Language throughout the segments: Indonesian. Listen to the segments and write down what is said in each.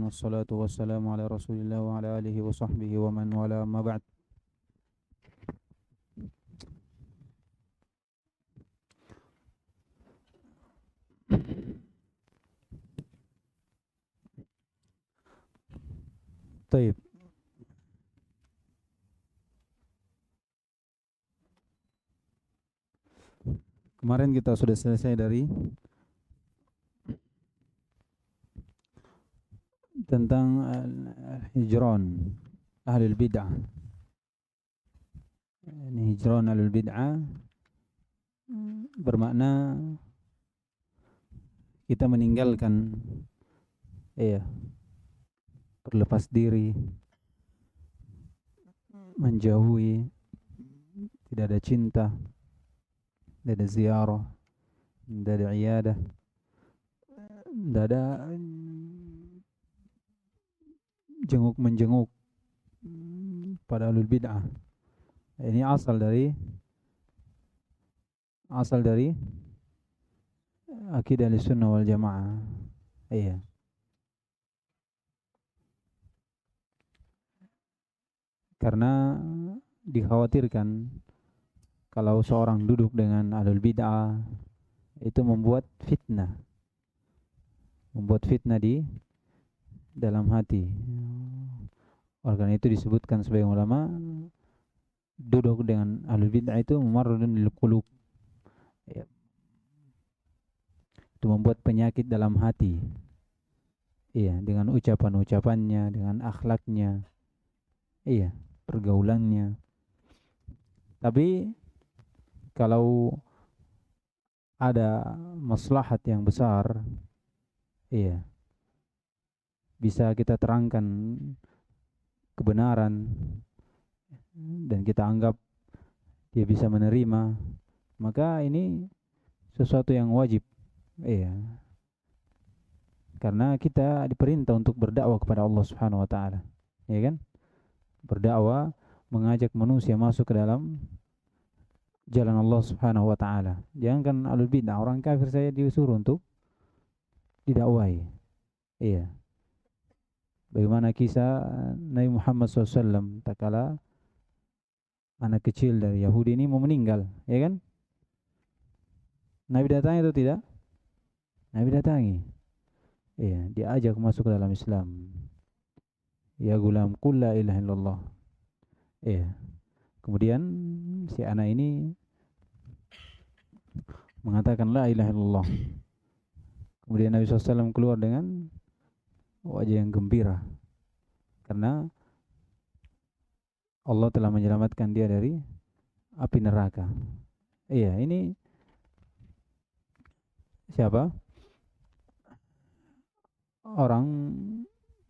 والصلاة والسلام على رسول الله وعلى آله وصحبه ومن والاه ما بعد. طيب, kemarin kita sudah selesai dari tentang hijron ahlul bid'ah. Ini hijron ahlul bid'ah bermakna kita meninggalkan, berlepas diri, menjauhi, tidak ada cinta, tidak ada ziarah, tidak ada iyadah, tidak ada jenguk-menjenguk pada ahlul bid'ah. Ini asal dari akidah Ahlussunnah wal Jamaah. Iya. Karena dikhawatirkan kalau seorang duduk dengan ahlul bid'ah itu membuat fitnah di dalam hati. Oleh karena itu disebutkan sebagai ulama, duduk dengan ahlul bid'ah itu mumarradun lil qulub. Itu membuat penyakit dalam hati. Iya, dengan ucapan-ucapannya, dengan akhlaknya. Iya, pergaulannya. Tapi kalau ada maslahat yang besar, bisa kita terangkan kebenaran dan kita anggap dia bisa menerima, maka ini sesuatu yang wajib. Karena kita diperintah untuk berdakwah kepada Allah Subhanahu wa taala. Ya kan? Berdakwah, mengajak manusia masuk ke dalam jalan Allah Subhanahu wa taala. Jangan ahlul bid'ah, orang kafir saya disuruh untuk didakwahi. Bagaimana kisah Nabi Muhammad SAW tak kala anak kecil dari Yahudi ini mau meninggal, ya kan? Nabi datangi atau tidak? Nabi datangi. Diajak masuk ke dalam Islam. Ya gulam, qul la ilaha illallah. Kemudian si anak ini mengatakan la ilaha illallah. Kemudian Nabi SAW keluar dengan wajah yang gembira karena Allah telah menyelamatkan dia dari api neraka. Ini siapa? Orang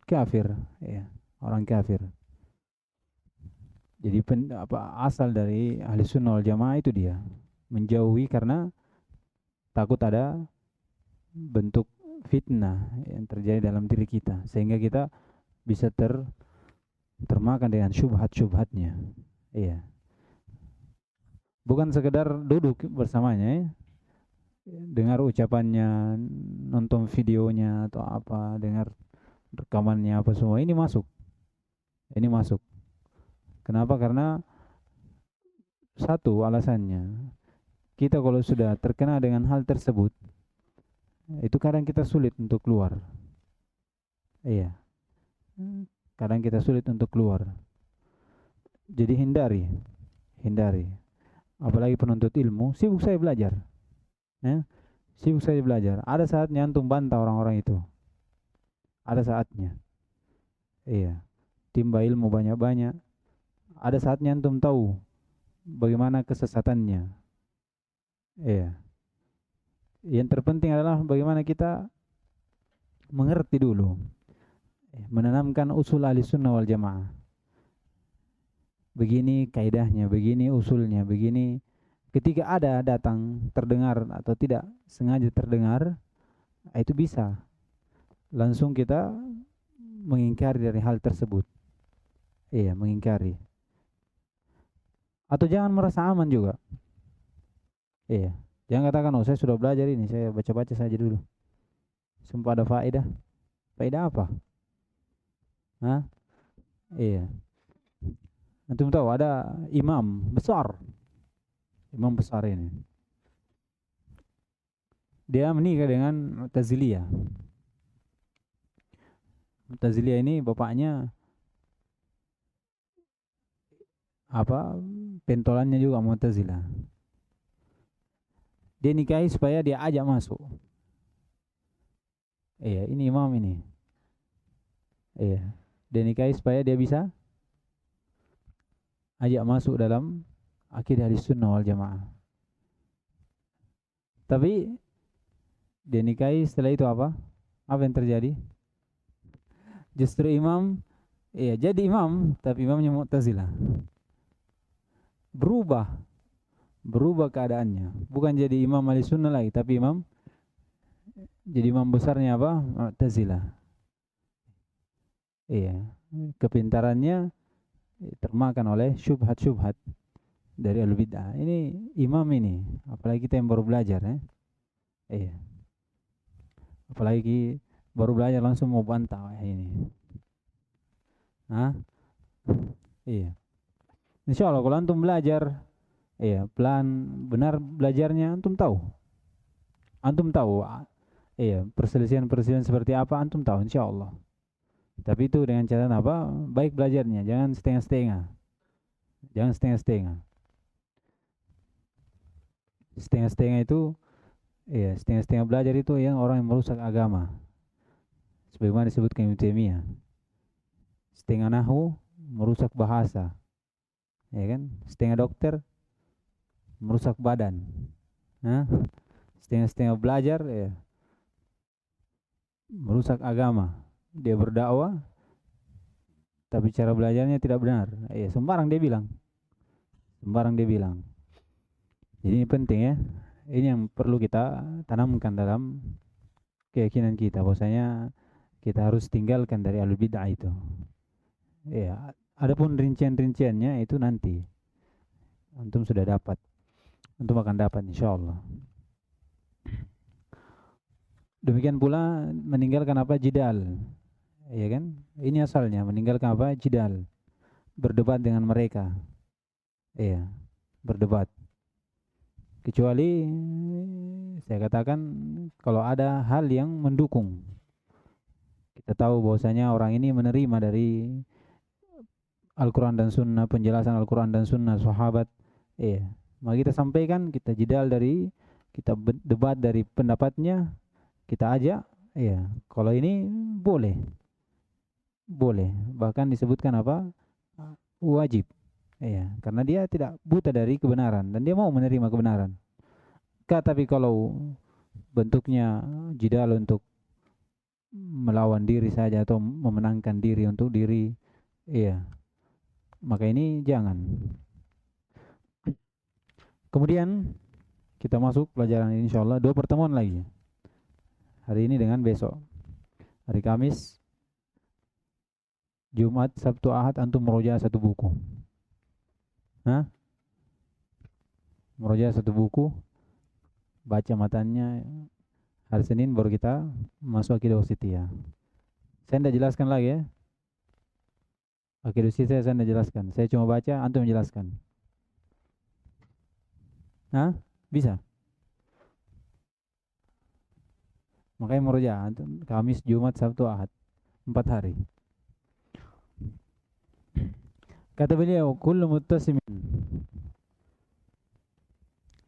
kafir, orang kafir. Jadi asal dari Ahlussunnah wal Jamaah itu dia menjauhi karena takut ada bentuk fitnah yang terjadi dalam diri kita sehingga kita bisa termakan dengan syubhat-syubhatnya. Bukan sekedar duduk bersamanya, dengar ucapannya, nonton videonya atau apa, dengar rekamannya apa semua, ini masuk. Kenapa? Karena satu alasannya, kita kalau sudah terkena dengan hal tersebut, itu kadang kita sulit untuk keluar. Kadang kita sulit untuk keluar. Jadi hindari. Apalagi penuntut ilmu, sibuk saya belajar. Sibuk saya belajar. Ada saatnya antum bantah orang-orang itu. Ada saatnya. Timba ilmu banyak-banyak. Ada saatnya antum tahu bagaimana kesesatannya. Yang terpenting adalah bagaimana kita mengerti dulu, menanamkan usul Ahlussunnah wal Jamaah. Begini kaidahnya, begini usulnya, begini. Ketika ada datang terdengar atau tidak sengaja terdengar, itu bisa langsung kita mengingkari dari hal tersebut. Mengingkari. Atau jangan merasa aman juga. Jangan katakan, oh saya sudah belajar ini, saya baca-baca saja dulu. Sumpah ada faedah. Faedah apa? Hah? Iya. Antum tahu ada imam besar, imam besar ini. Dia menikah dengan Mu'taziliyah. Mu'taziliyah ini bapaknya apa? Pentolannya juga Mu'tazilah. Dia nikahi supaya dia ajak masuk. Iya, ini imam ini. Iya. Dia nikahi supaya dia bisa ajak masuk dalam akidah Ahlussunnah wal Jamaah. Tapi dia nikahi setelah itu apa? Apa yang terjadi? Justru imam, iya jadi imam, tapi imamnya Mu'tazilah. Berubah, berubah keadaannya. Bukan jadi imam Ahlussunnah lagi, tapi jadi imam besarnya apa? Mu'tazilah. Iya, kepintarannya termakan oleh syubhat-syubhat dari al-bid'ah. Ini imam ini, apalagi kita yang baru belajar ya. Iya. Apalagi baru belajar langsung mau bantah ini. Hah? Iya. Insya Allah kalau antum belajar, iya, pelan benar belajarnya antum tahu. Antum tahu, iya, perselisihan-perselisihan seperti apa antum tahu insya Allah. Tapi itu dengan catatan apa? Baik belajarnya, jangan setengah-setengah. Jangan setengah-setengah. Setengah-setengah itu, iya, setengah-setengah belajar itu yang orang yang merusak agama. Sebagaimana disebutkan Ibnu Taimiyah. Setengah nahu merusak bahasa, ya kan? Setengah dokter merusak badan. Nah, setengah-setengah belajar ya merusak agama. Dia berdakwah tapi cara belajarnya tidak benar. Ya sembarang dia bilang. Sembarang dia bilang. Jadi ini penting ya. Ini yang perlu kita tanamkan dalam keyakinan kita bahwasanya kita harus tinggalkan dari alul bid'ah itu. Ya, adapun rincian-rinciannya itu nanti antum sudah dapat. Antum akan dapat insyaallah. Demikian pula meninggalkan apa jidal. Ya kan? Ini asalnya meninggalkan apa jidal. Berdebat dengan mereka. Iya, berdebat. Kecuali saya katakan kalau ada hal yang mendukung. Kita tahu bahwasanya orang ini menerima dari Al-Quran dan Sunnah, penjelasan Al-Quran dan Sunnah sahabat. Iya, maka kita sampaikan, kita jidal dari, kita debat dari pendapatnya, kita ajak. Iya, kalau ini boleh, boleh. Bahkan disebutkan apa? Wajib. Iya, karena dia tidak buta dari kebenaran dan dia mau menerima kebenaran. Tapi kalau bentuknya jidal untuk melawan diri saja atau memenangkan diri untuk diri, iya, maka ini jangan. Kemudian kita masuk pelajaran ini insyaallah 2 pertemuan lagi. Hari ini dengan besok. Hari Kamis, Jumat, Sabtu, Ahad antum meroja satu buku. Hah? Meroja satu buku, baca matanya. Hari Senin baru kita masuk akidah wasitiyah. Saya tidak jelaskan lagi ya. Akidah wasitiyah saya tidak jelaskan. Saya cuma baca, antum menjelaskan. Hah? Bisa? Makanya meroja Kamis, Jumat, Sabtu, Ahad. 4 hari. Kata beliau, kullu muttasimin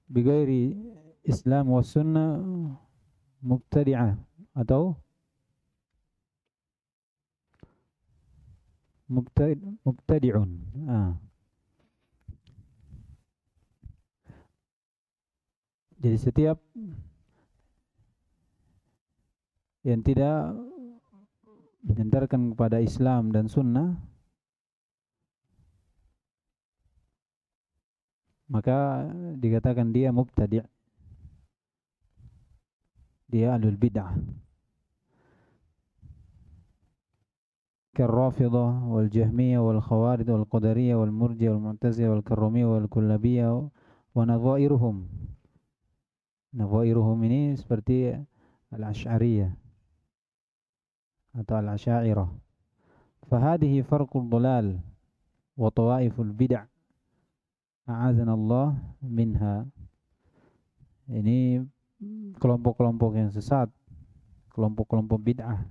bighairi Islam wa sunnah mubtadi'ah atau mubtadi'un. Jadi setiap yang tidak menyandarkan kepada Islam dan sunnah, maka dikatakan dia mubtadi', dia ahlul bid'ah. كالرافضة والجهمية والخوارج والقدرية والمرجئة والمعتزلة والكرامية والكلابية ونظائرهم. Nazairuhum ini seperti al-Asy'ariyah atau al-Asy'ariyah. Fahadihi farqul dhalal wa tawaiful bid'ah. A'adzana Allah minha. Ini kelompok-kelompok yang sesat, kelompok-kelompok bid'ah.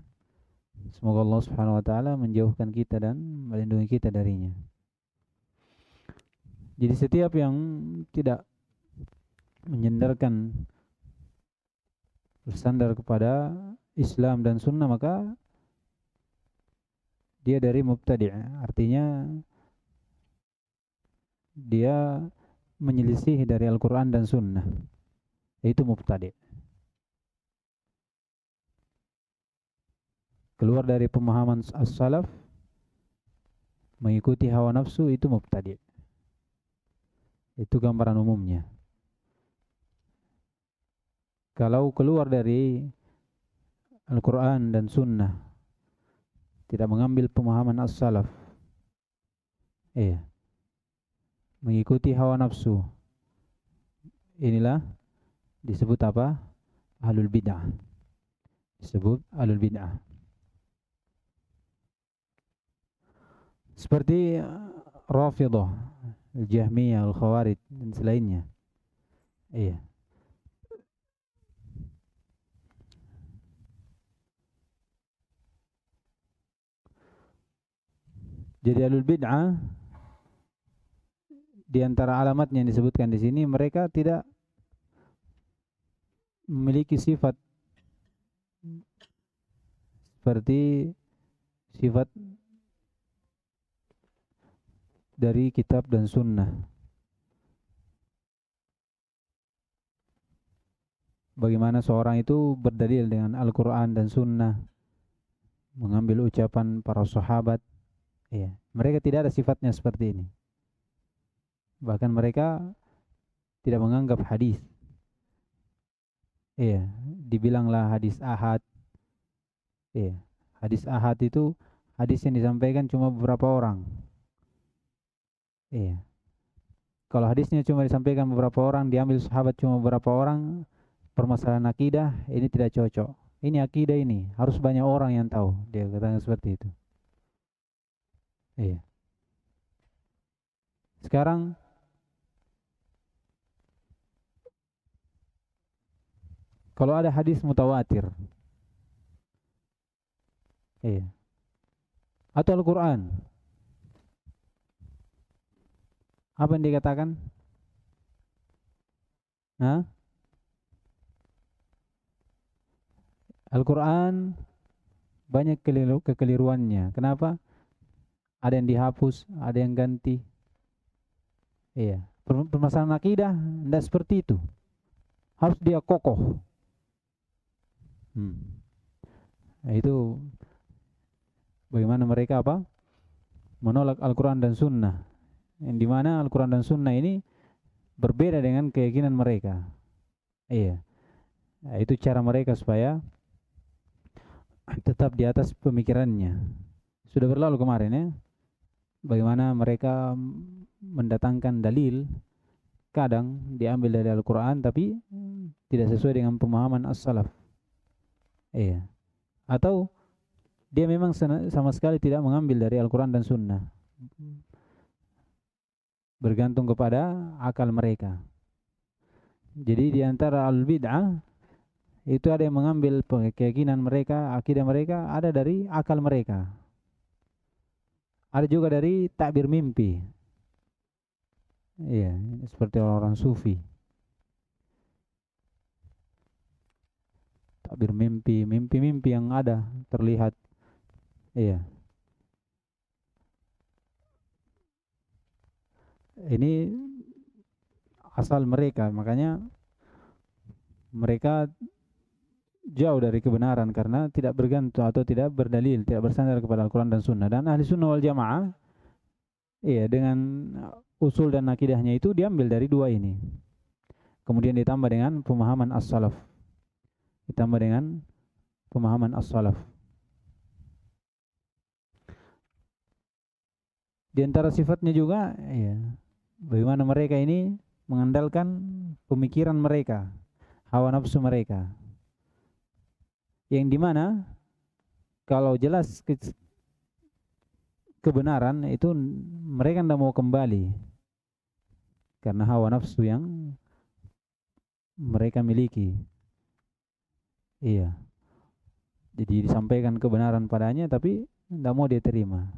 Semoga Allah Subhanahu wa taala menjauhkan kita dan melindungi kita darinya. Jadi setiap yang tidak menyandarkan bersandar kepada Islam dan sunnah, maka dia dari mubtadi'. Artinya dia menyelisih dari Al-Quran dan sunnah, itu mubtadi'. Keluar dari pemahaman as-salaf, mengikuti hawa nafsu, itu mubtadi'. Itu gambaran umumnya. Kalau keluar dari Al-Quran dan sunnah, tidak mengambil pemahaman as-salaf, mengikuti hawa nafsu, inilah disebut apa? Ahlul bid'ah. Disebut ahlul bid'ah. Seperti Rafidhah, Al-Jahmiyah, Al-Khawarij dan selainnya. Jadi ahlul bid'ah, di antara alamatnya yang disebutkan di sini, mereka tidak memiliki sifat seperti sifat dari kitab dan sunnah. Bagaimana seorang itu berdalil dengan Al-Quran dan sunnah, mengambil ucapan para sahabat. Mereka tidak ada sifatnya seperti ini. Bahkan mereka tidak menganggap hadis. Dibilanglah hadis ahad. Hadis ahad itu hadis yang disampaikan cuma beberapa orang. Kalau hadisnya cuma disampaikan beberapa orang, diambil sahabat cuma beberapa orang, permasalahan akidah ini tidak cocok. Ini akidah ini harus banyak orang yang tahu. Dia katakan seperti itu. Sekarang kalau ada hadis mutawatir, atau Al-Quran, apa yang dikatakan? Al-Quran banyak kekeliruannya. Kenapa? Ada yang dihapus, ada yang ganti. Permasalahan akidah tidak seperti itu. Harus dia kokoh. Itu bagaimana mereka menolak Al-Quran dan Sunnah, yang dimana Al-Quran dan Sunnah ini berbeda dengan keyakinan mereka. Itu cara mereka supaya tetap di atas pemikirannya. Sudah berlalu kemarin bagaimana mereka mendatangkan dalil, kadang diambil dari Al-Quran tapi tidak sesuai dengan pemahaman as-salaf. Atau dia memang sama sekali tidak mengambil dari Al-Quran dan Sunnah, bergantung kepada akal mereka. Jadi di antara al-bid'ah itu ada yang mengambil keyakinan mereka, akidah mereka ada dari akal mereka. Ada juga dari takbir mimpi. Seperti orang-orang sufi. Takbir mimpi, mimpi-mimpi yang ada terlihat. Ini asal mereka, makanya mereka jauh dari kebenaran karena tidak bergantung atau tidak berdalil, tidak bersandar kepada Al-Quran dan Sunnah. Dan ahli sunnah wal jamaah dengan usul dan akidahnya itu diambil dari dua ini, kemudian ditambah dengan pemahaman as-salaf, Di antara sifatnya juga bagaimana mereka ini mengandalkan pemikiran mereka, hawa nafsu mereka, yang dimana kalau jelas kebenaran itu mereka tidak mau kembali karena hawa nafsu yang mereka miliki. Iya. Jadi disampaikan kebenaran padanya tapi tidak mau dia terima.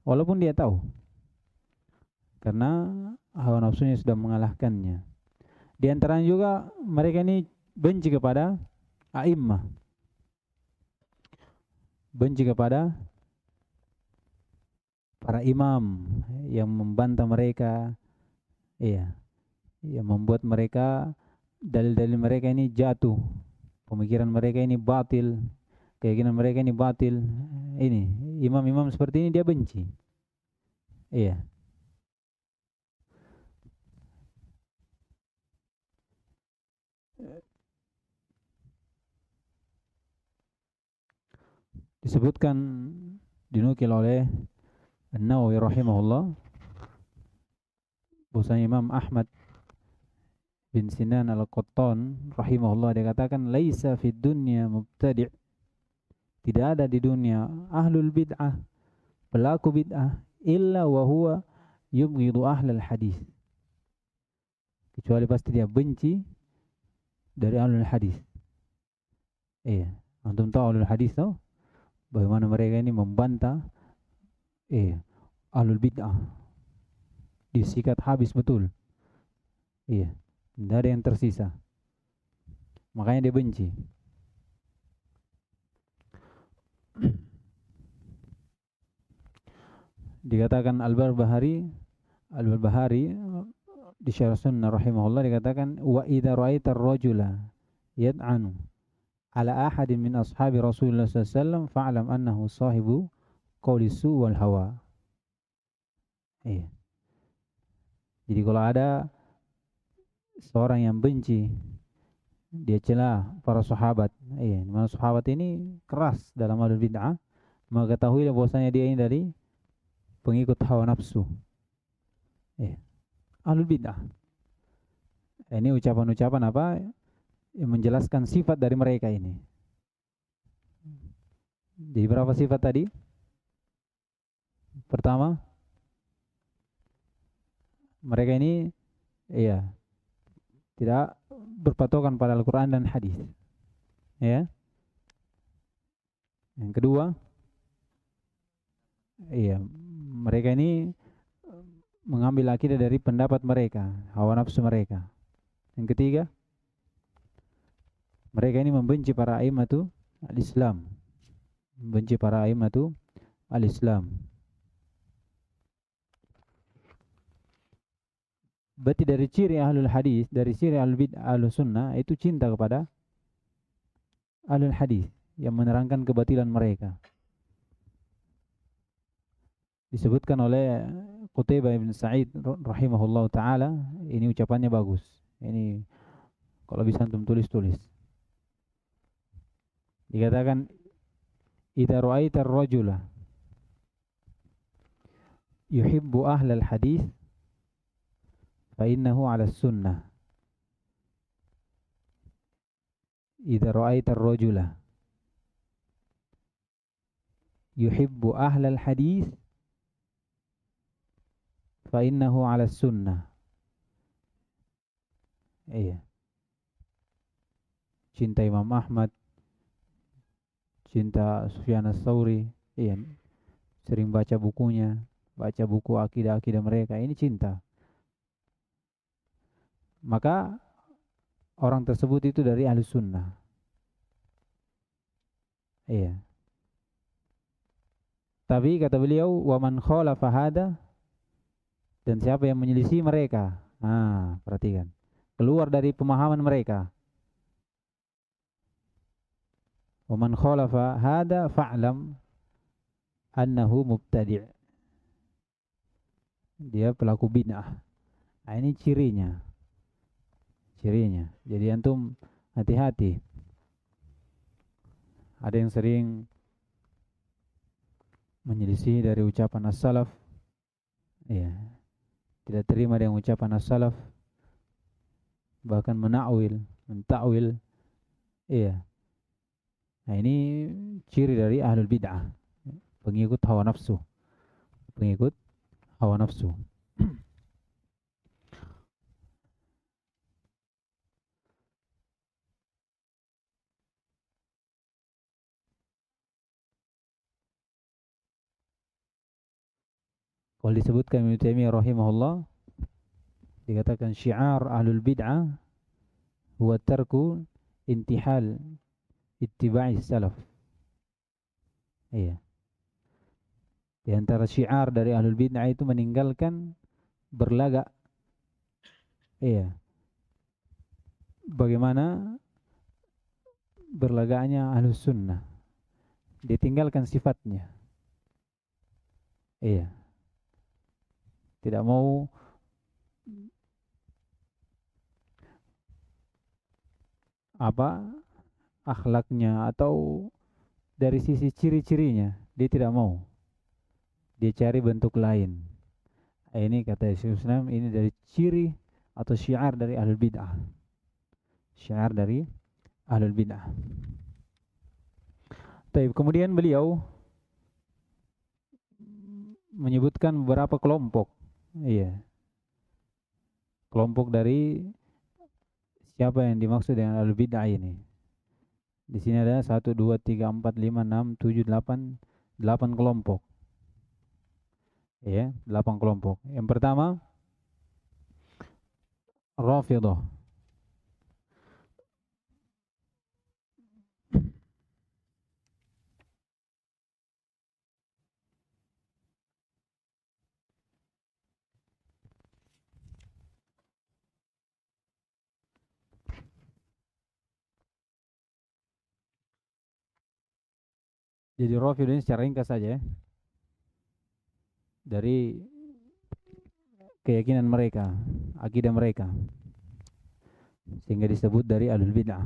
Walaupun dia tahu. Karena hawa nafsunya sudah mengalahkannya. Di antaranya juga mereka ini benci kepada a'immah. Benci kepada para imam yang membantah mereka. Iya. Yang membuat mereka dalil-dalil mereka ini jatuh. Pemikiran mereka ini batil. Keyakinan mereka ini batil. Ini imam-imam seperti ini dia benci. Iya. Disebutkan dinukil oleh An-Nawawi rahimahullah bahwasanya Imam Ahmad bin Sinan Al-Qattan rahimahullah dia katakan laisa fid dunya mubtadi', tidak ada di dunia ahlul bid'ah, pelaku bid'ah, illa wa huwa yubghidu ahlal hadis, kecuali pasti dia benci dari ahlul hadis. Iya, antum tahu ahlul hadis tahu bagaimana mereka ini membantah ahlul bid'ah, disikat habis betul. Iya, tidak ada yang tersisa. Makanya dia benci. Dikatakan Al-Barbahari di Syarah Sunnah rahimahullah dikatakan wa idza ra'aita ar-rajula yad'anu ala ahadin min ashabi Rasulullah sallallahu alaihi wasallam fa'lam annahu sahibu qawli su' wal hawa. Iya. Jadi kalau ada seorang yang benci, dia celah para sahabat, mana sahabat ini keras dalam ahlul bid'ah, maka ketahuilah bahwasanya dia ini dari pengikut hawa nafsu. Ahlul bid'ah. Ini ucapan-ucapan apa yang menjelaskan sifat dari mereka ini. Jadi berapa sifat tadi? Pertama, mereka ini tidak berpatokan pada Al-Quran dan hadis. Ya. Yang kedua, mereka ini mengambil akidah dari pendapat mereka, hawa nafsu mereka. Yang ketiga, mereka ini membenci para a'immatu al-Islam. Membenci para a'immatu al-Islam. Berarti dari ciri ahlul hadis, dari ciri ahlul bid'ah, ahlus sunnah itu cinta kepada ahlul hadis yang menerangkan kebatilan mereka. Disebutkan oleh Qutaibah bin Sa'id rahimahullah ta'ala, ini ucapannya bagus. Ini kalau bisa antum tulis-tulis. Dikatakan idza ra'aita ar-rajula yuhibbu ahlal hadis fa innahu 'ala sunnah. Idza ra'aita ar-rajula yuhibbu ahlal hadis fa innahu 'ala sunnah. Cinta Imam Ahmad, cinta Sufyan ats-Tsauri, sering baca bukunya, baca buku akidah-akidah mereka, ini cinta. Maka orang tersebut itu dari ahli sunnah. Tapi kata beliau, wa man khalafa hada, dan siapa yang menyelisih mereka. Perhatikan. Keluar dari pemahaman mereka. Wa man khalafa hada fa'lam annahu mubtadi'. Dia pelaku bid'ah. Ini cirinya. Jadi antum hati-hati. Ada yang sering menyelisih dari ucapan as-salaf. Tidak terima dengan ucapan as-salaf. Bahkan mentakwil. Ini ciri dari ahlul bid'ah, pengikut hawa nafsu. pengikut hawa nafsu. Kalau disebutkan Ibnu Taimiyah rahimahullah, dikatakan syiar ahlul bid'ah huwa tarku intihal ittiba'i salaf. Iya. Di antara syiar dari ahlul bid'ah itu meninggalkan berlagak. Iya. Bagaimana berlagaknya ahlus sunnah. Ditinggalkan sifatnya. Iya. Tidak mau apa akhlaknya atau dari sisi ciri-cirinya dia tidak mau. Dia cari bentuk lain. Ini kata Syekh Islam, ini dari ciri atau syiar dari ahlul bid'ah. Syiar dari ahlul bid'ah. Baik, kemudian beliau menyebutkan beberapa kelompok. Iya. Kelompok dari siapa yang dimaksud dengan ahlul bid'ah ini? Di sini ada 1 2 3 4 5 6 7 8 8 kelompok. Ya, 8 kelompok. Yang pertama Rafidhah. Jadi Rafidhah ini secara ringkas saja ya, dari keyakinan mereka, akidah mereka, sehingga disebut dari ahlul bid'ah,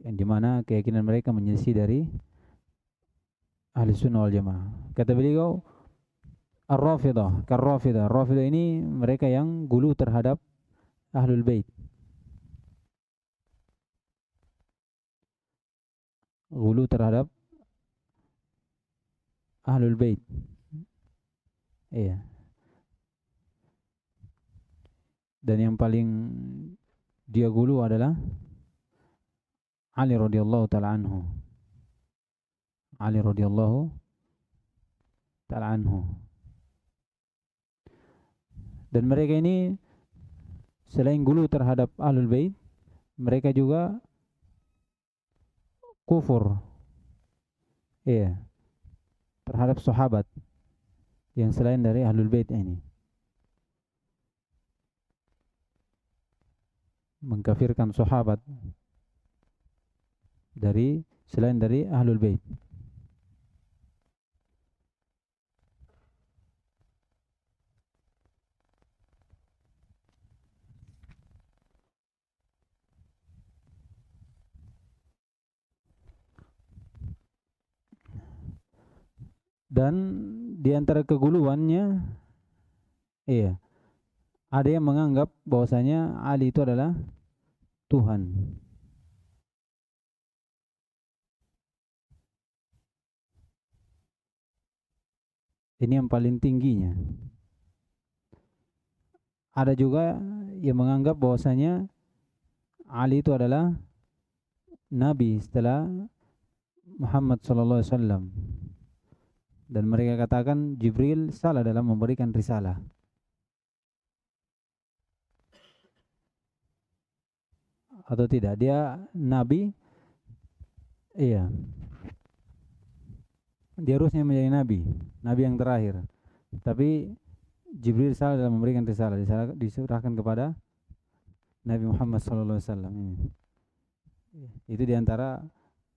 yang dimana keyakinan mereka menyelisih dari ahli sunnah wal jamaah. Kata beliau Ar-Rafidhah, Kar-Rafidhah. Rafidhah ini mereka yang gulu terhadap ahlul bait. Gulu terhadap ahlul bait. Iya. Dan yang paling dia gulu adalah Ali radhiyallahu taala anhu. Ali radhiyallahu taala anhu. Dan mereka ini selain gulu terhadap ahlul bait, mereka juga kufur, iya, terhadap sahabat yang selain dari ahlul bait ini, mengkafirkan sahabat dari selain dari ahlul bait. Dan di antara keguluannya, iya, ada yang menganggap bahwasanya Ali itu adalah Tuhan. Ini yang paling tingginya. Ada juga yang menganggap bahwasanya Ali itu adalah Nabi setelah Muhammad sallallahu alaihi wasallam. Dan mereka katakan Jibril salah dalam memberikan risalah. Atau tidak, dia Nabi, iya, dia harusnya menjadi Nabi, Nabi yang terakhir. Tapi Jibril salah dalam memberikan risalah, diserahkan kepada Nabi Muhammad sallallahu alaihi wasallam. Itu diantara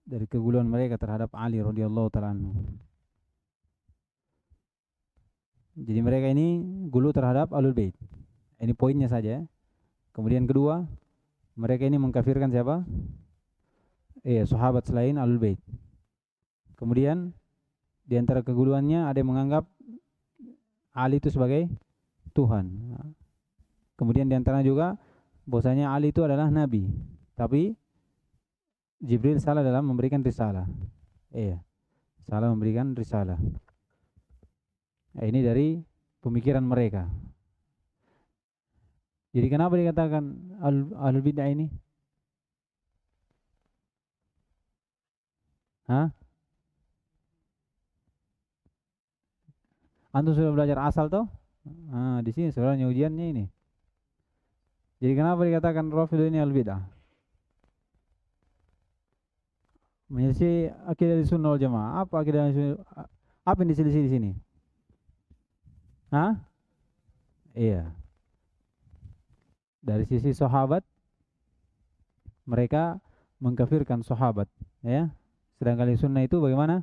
dari keguluan mereka terhadap Ali radhiyallahu taala anhu. Jadi mereka ini gulu terhadap Ahlul Bait. Ini poinnya saja. Kemudian kedua, mereka ini mengkafirkan siapa? Sahabat selain Ahlul Bait. Kemudian di antara keguluannya ada yang menganggap Ali itu sebagai Tuhan. Kemudian di antara juga bahwasanya Ali itu adalah nabi, tapi Jibril salah dalam memberikan risalah. Salah memberikan risalah. Ini dari pemikiran mereka. Jadi kenapa dikatakan ahlul bid'ah ini? Hah? Antum sudah belajar asal toh? Nah, di sini sebenarnya ujiannya ini. Jadi kenapa dikatakan Rafidhah ini ahlul bid'ah? Menyelisih akidah Sunnah wal Jamaah. Apa akidah Sunnah? Apa yang diselisih di sini? Hah? Iya. Dari sisi sahabat, mereka mengkafirkan sahabat, ya. Sedangkan di sunnah itu bagaimana?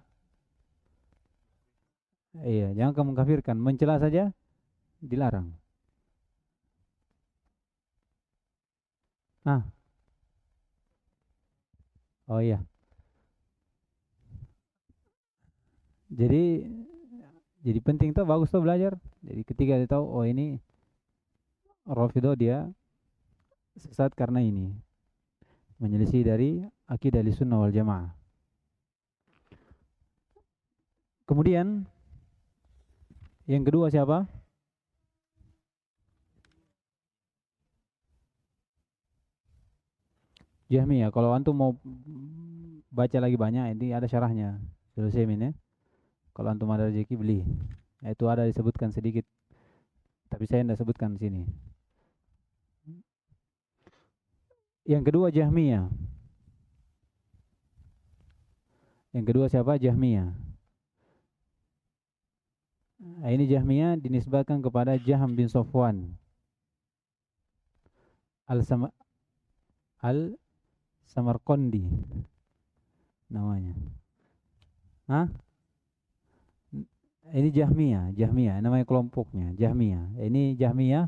Iya, jangan kamu mengkafirkan, mencela saja dilarang. Ah, oh iya. Jadi penting tuh, bagus tuh belajar. Jadi ketika dia tahu, oh ini Rafidhah dia sesat karena ini, menyelisih dari akidah Ahlussunnah wal Jamaah. Kemudian yang kedua siapa? Jahmiyah. Kalau antum mau baca lagi banyak, ini ada syarahnya. Selesai ya. Kalau antum ada rezeki beli. Itu ada disebutkan sedikit, tapi saya tidak sebutkan di sini. Yang kedua Jahmiyah. Yang kedua siapa? Jahmiyah. Nah, ini Jahmiyah dinisbatkan kepada Jahm bin Safwan Al-Samarqandi namanya. Hah? Ini Jahmiyah namanya kelompoknya, Jahmiyah. Ini Jahmiyah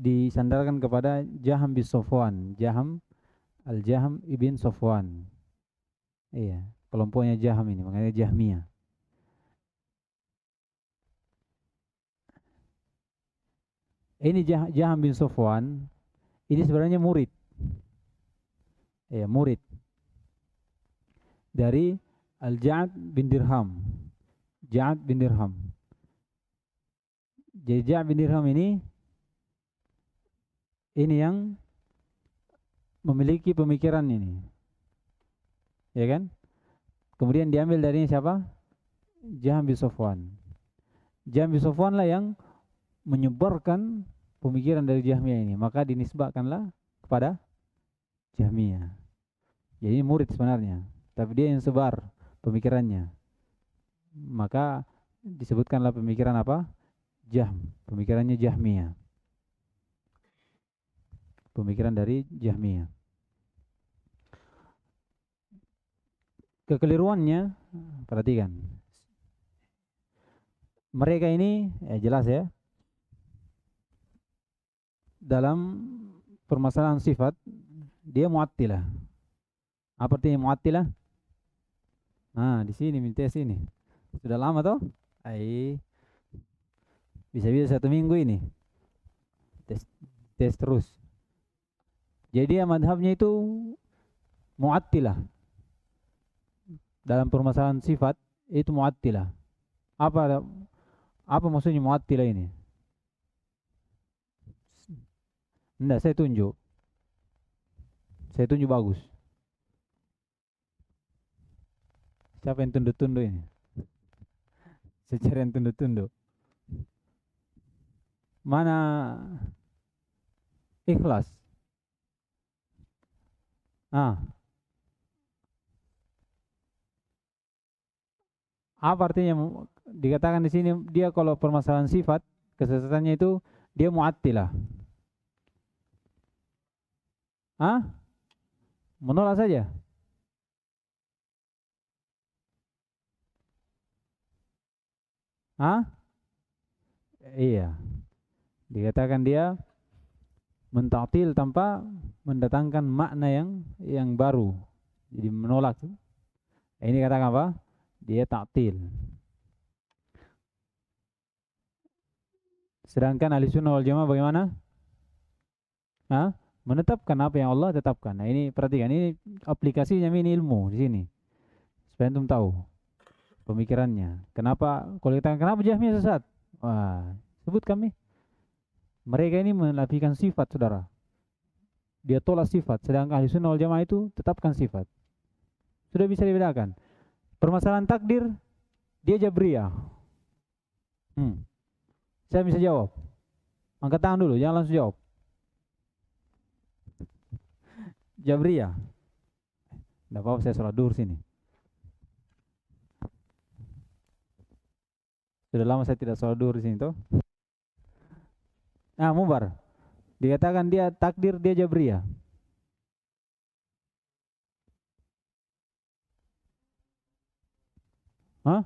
disandarkan kepada Jahm bin Safwan, Al-Jahm ibn Safwan. Iya, kelompoknya Jahm ini, makanya Jahmiyah. Ini Jahm bin Safwan, ini sebenarnya murid. Ya, murid dari Al-Ja'ad bin Dirham. Ja'ad bin Dirham. Jadi Ja'ad bin Dirham ini yang memiliki pemikiran ini. Ya kan? Kemudian diambil dari siapa? Jahm bin Safwan. Jahm bin Safwan lah yang menyebarkan pemikiran dari Jahmiyah ini, maka dinisbahkanlah kepada Jahmiyah. Jadi murid sebenarnya, tapi dia yang sebar pemikirannya. Maka disebutkanlah pemikiran apa? Jahm, pemikirannya Jahmiyah. Pemikiran dari Jahmiyah. Kekeliruannya, perhatikan. Mereka ini jelas ya, dalam permasalahan sifat dia mu'attilah. Apa artinya mu'attilah? Nah, di sini minta sini. Sudah lama toh? Ai, bisa-bisa 1 minggu ini. Tes terus. Jadi dia madhabnya itu mu'attilah. Dalam permasalahan sifat itu mu'attilah. Apa maksudnya mu'attilah ini? Enggak, saya tunjuk. Saya tunjuk bagus. Siapa yang tunduk-tunduk ini? Secara yang tunduk-tunduk. Mana ikhlas? Ah, apa artinya dikatakan di sini dia kalau permasalahan sifat kesesatannya itu dia mu'attilah. Ah, menolak saja. Ah, iya. Dikatakan dia mentaktil tanpa mendatangkan makna yang baru. Jadi menolak. Ini katakan apa? Dia taktil. Sedangkan ahli sunnah wal jamaah bagaimana? Hah? Menetapkan apa yang Allah tetapkan. Nah ini perhatikan, ini aplikasinya ini ilmu di sini. Supaya antum tahu. pemikirannya. Kenapa kalau kita kenapa Jahmiyah sesat? Wah, sebut kami. Mereka ini menafikan sifat, saudara. Dia tolak sifat, sedangkan ahli sunnah wal jamaah itu tetapkan sifat. Sudah bisa dibedakan. Permasalahan takdir, dia Jabriyah. Saya bisa jawab. Angkat tangan dulu, jangan langsung jawab. Jabriyah. Tidak apa-apa, saya sholat duhur sini. Sudah lama saya tidak sholat duhur di sini tuh. Nah, Mubar. Dikatakan dia takdir, dia Jabriyah. Hah?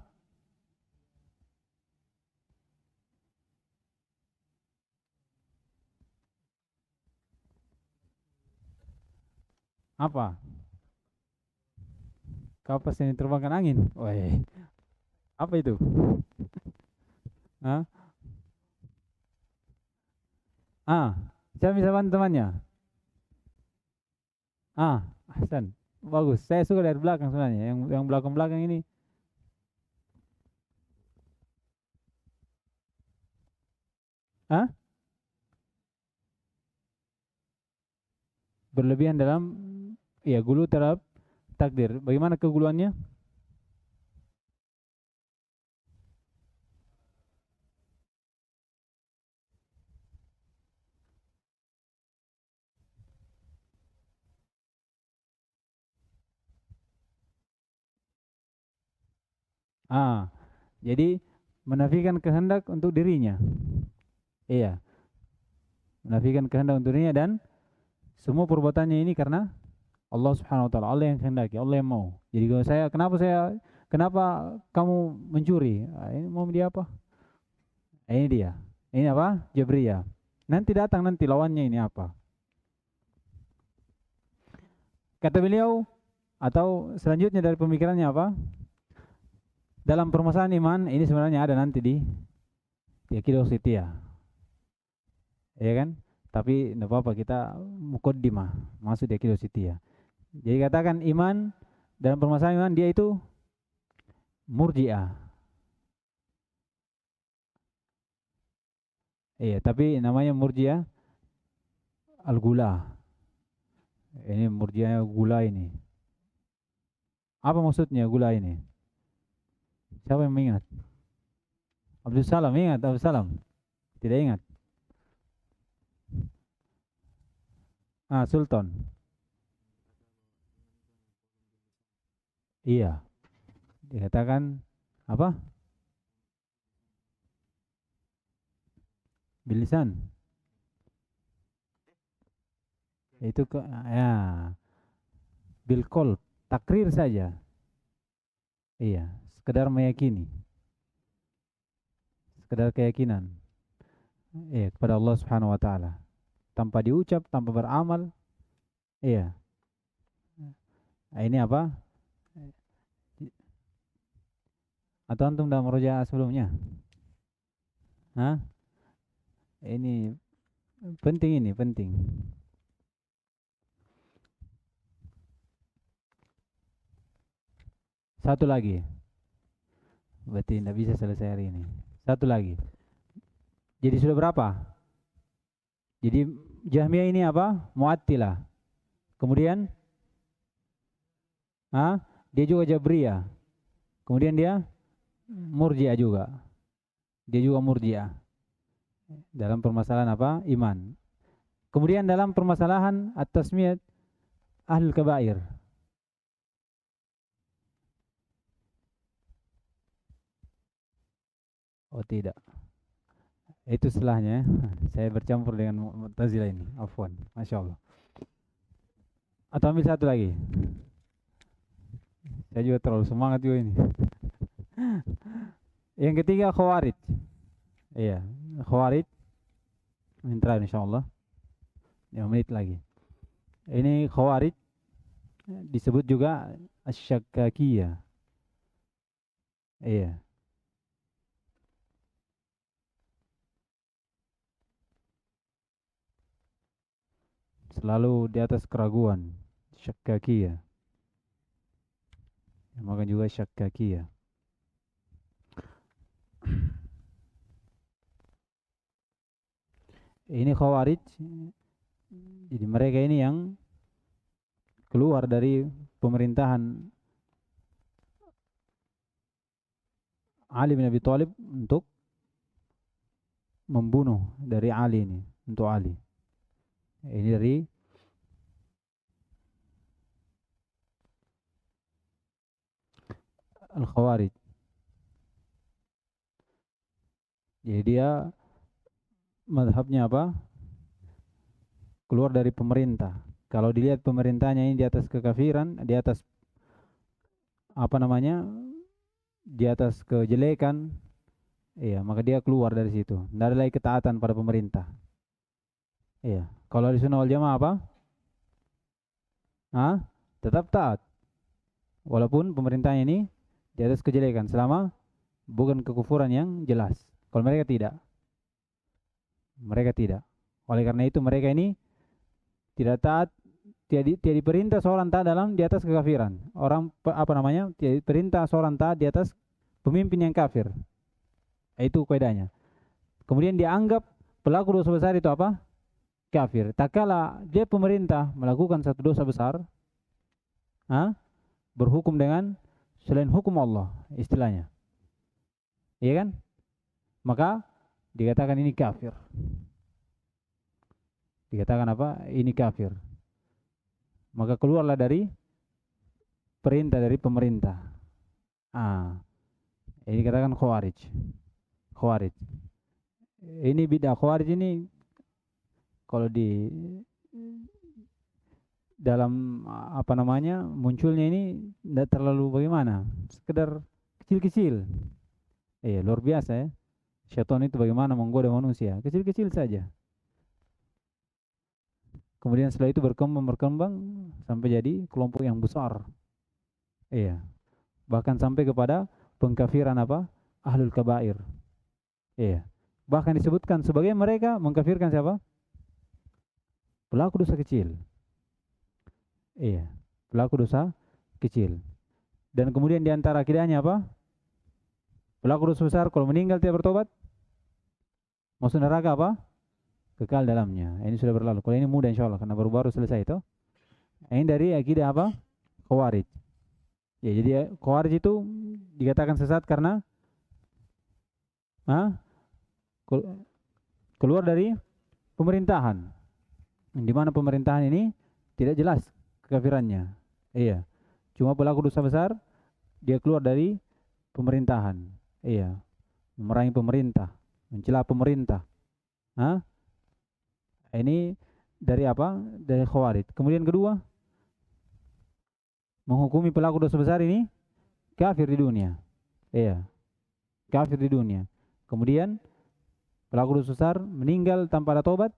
Apa? Kapas yang diterbangkan angin. Woi, apa itu? Hah? Ah, saya bisa bantu temannya. Ah, Hasan. Bagus. Saya suka dari belakang sebenarnya. Yang belakang-belakang ini. Ah, berlebihan dalam ya gulu terhadap takdir. Bagaimana keguluannya? Ah, jadi menafikan kehendak untuk dirinya. Iya, menafikan kehendak untuk dirinya dan semua perbuatannya ini karena Allah Subhanahu wa taala, Allah yang kehendaki, Allah yang mau. Jadi kalau kenapa kamu mencuri? Ah, ini mau dia apa? Ini dia. Ini apa? Jabriyah. Nanti datang nanti lawannya ini apa? Kata beliau atau selanjutnya dari pemikirannya apa? Dalam permasalahan iman ini sebenarnya ada nanti di akidah wasitiyah. Ya kan? Tapi tidak apa-apa kita mukaddimah masuk di akidah wasitiyah. Jadi katakan iman dalam permasalahan iman dia itu murji'ah. Iya, tapi namanya murji'ah al-gula. Ini murji'ah gula ini. Apa maksudnya gula ini? Siapa yang mengingat? Abdul Salam ingat Abdul Salam? Tidak ingat. Ah, Sultan. Iya, dikatakan apa? Bilisan. Itu ke ya, bilkol, takrir saja. Iya, sekedar meyakini, sekedar keyakinan. Iya, kepada Allah Subhanahu wa taala. Tanpa diucap, tanpa beramal. Iya. Nah, ini apa? Atau antum dah merujuk sebelumnya? Hah? Ini penting ini, penting. Satu lagi. Berarti tidak bisa selesai hari ini. Satu lagi. Jadi sudah berapa? Jadi Jahmiyah ini apa? Mu'attilah. Kemudian, dia juga Jabriyah. Kemudian dia Murji'ah juga. Dia juga Murji'ah. Dalam permasalahan apa? Iman. Kemudian dalam permasalahan at-tasmiyat ahlul kabair. Oh tidak. Itu setelahnya. Saya bercampur dengan Mu'tazilah ini. Afwan. Masya Allah. Atau ambil satu lagi. Saya juga terlalu semangat juga ini. Yang ketiga Khawarij. Iya, Khawarij. Ini terakhir insyaallah. 5 menit lagi. Ini Khawarij disebut juga Asy-Syakkakiyah. Iya. Selalu di atas keraguan. Syakkakiyah. Maka juga Syakkakiyah. Ini Khawarij. Jadi mereka ini yang keluar dari pemerintahan Ali bin Abi Thalib untuk membunuh dari Ali ini, untuk Ali. Ini dari Al-Khawarij. Jadi dia mazhabnya apa? Keluar dari pemerintah. Kalau dilihat pemerintahnya ini di atas kekafiran, di atas apa namanya? Di atas kejelekan, iya, maka dia keluar dari situ. Tidak ada lagi ketaatan pada pemerintah. Iya. Kalau di Sunnah wal Jamaah apa? Hah? Tetap taat. Walaupun pemerintahnya ini di atas kejelekan selama bukan kekufuran yang jelas. Kalau mereka tidak. Mereka tidak. Oleh karena itu mereka ini tidak taat, tidak diperintah seorang taat dalam di atas kekafiran. Orang apa namanya? Tidak diperintah seorang taat di atas pemimpin yang kafir. Itu kaidahnya. Kemudian dianggap pelaku dosa besar itu apa? Kafir. Tak kala dia pemerintah melakukan satu dosa besar, berhukum dengan selain hukum Allah, istilahnya. Iya kan? Maka dikatakan ini kafir. Dikatakan apa? Ini kafir. Maka keluarlah dari perintah dari pemerintah. Ini dikatakan Khawarij. Khawarij. Ini bid'ah Khawarij ini kalau di dalam apa namanya munculnya ini tidak terlalu bagaimana, sekedar kecil-kecil. Luar biasa ya. Syaitan itu bagaimana menggoda manusia, kecil-kecil saja. Kemudian setelah itu berkembang sampai jadi kelompok yang besar. Bahkan sampai kepada pengkafiran apa? Ahlul kabair. Bahkan disebutkan sebagai mereka mengkafirkan siapa? Pelaku dosa kecil. Pelaku dosa kecil. Dan kemudian diantara akidahnya apa? Pelaku dosa besar kalau meninggal tidak bertobat, masuk neraka apa? Kekal dalamnya. Ini sudah berlalu. Kalau ini mudah insya Allah karena baru-baru selesai itu. Ini dari akidah apa? Khawarij. Jadi Khawarij itu dikatakan sesat karena keluar dari pemerintahan. Di mana pemerintahan ini tidak jelas kekafirannya. Cuma pelaku dosa besar dia keluar dari pemerintahan. Memerangi pemerintah, mencela pemerintah. Ini dari apa? Dari Khawarij. Kemudian kedua, menghukumi pelaku dosa besar ini kafir di dunia. Kafir di dunia. Kemudian pelaku dosa besar meninggal tanpa ada tobat,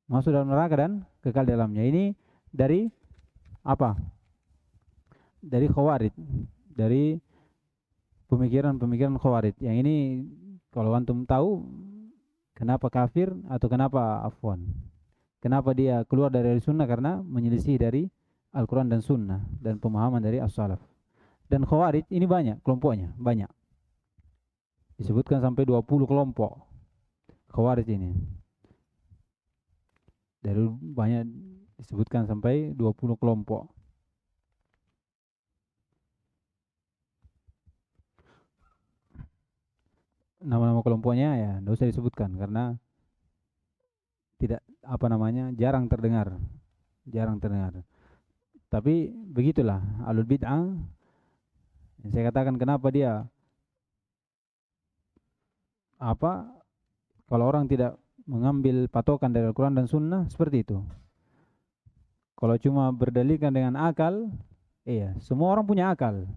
masuk dalam neraka dan kekal dalamnya. Ini dari apa? Dari Khawarij. Dari pemikiran-pemikiran Khawarij. Yang ini kalau antum tahu kenapa kafir atau kenapa afwan? Kenapa dia keluar dari sunnah? Karena menyelisih dari Al-Quran dan sunnah dan pemahaman dari as-salaf. Dan Khawarij ini banyak kelompoknya, banyak. Disebutkan sampai 20 kelompok Khawarij ini. Dari banyak disebutkan sampai 20 kelompok. Nama-nama kelompoknya ya tidak usah disebutkan karena tidak apa namanya jarang terdengar. Tapi begitulah alul bid'ah. Saya katakan kenapa dia apa kalau orang tidak mengambil patokan dari Al-Quran dan Sunnah seperti itu. Kalau cuma berdalilkan dengan akal, semua orang punya akal.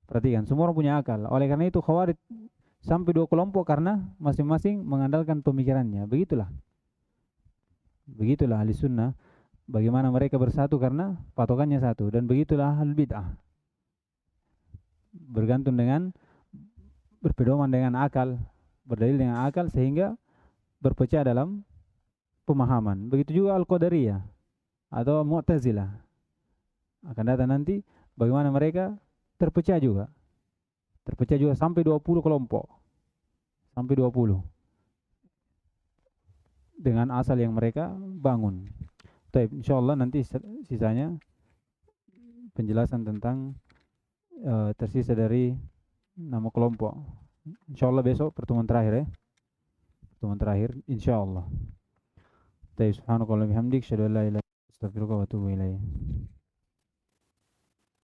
Perhatikan, semua orang punya akal. Oleh karena itu Khawarij sampai 2 kelompok karena masing-masing mengandalkan pemikirannya. Begitulah ahli sunnah. Bagaimana mereka bersatu karena patokannya satu. Dan begitulah ahli bid'ah. Bergantung dengan berpedoman dengan akal, berdalil dengan akal sehingga berpecah dalam pemahaman. Begitu juga Al-Qadariyah atau Mu'tazilah. Akan datang nanti bagaimana mereka terpecah juga. Terpecah juga sampai 20 kelompok. Sampai 20. dengan asal yang mereka bangun. Baik, insyaallah nanti sisanya penjelasan tentang tersisa dari nama kelompok. Insyaallah besok pertemuan terakhir ya. Pertemuan terakhir insyaallah. Baik, subhanakallahumma bihamdik, asyhadu an la ilaha illa anta, astaghfiruka wa atubu ilaik.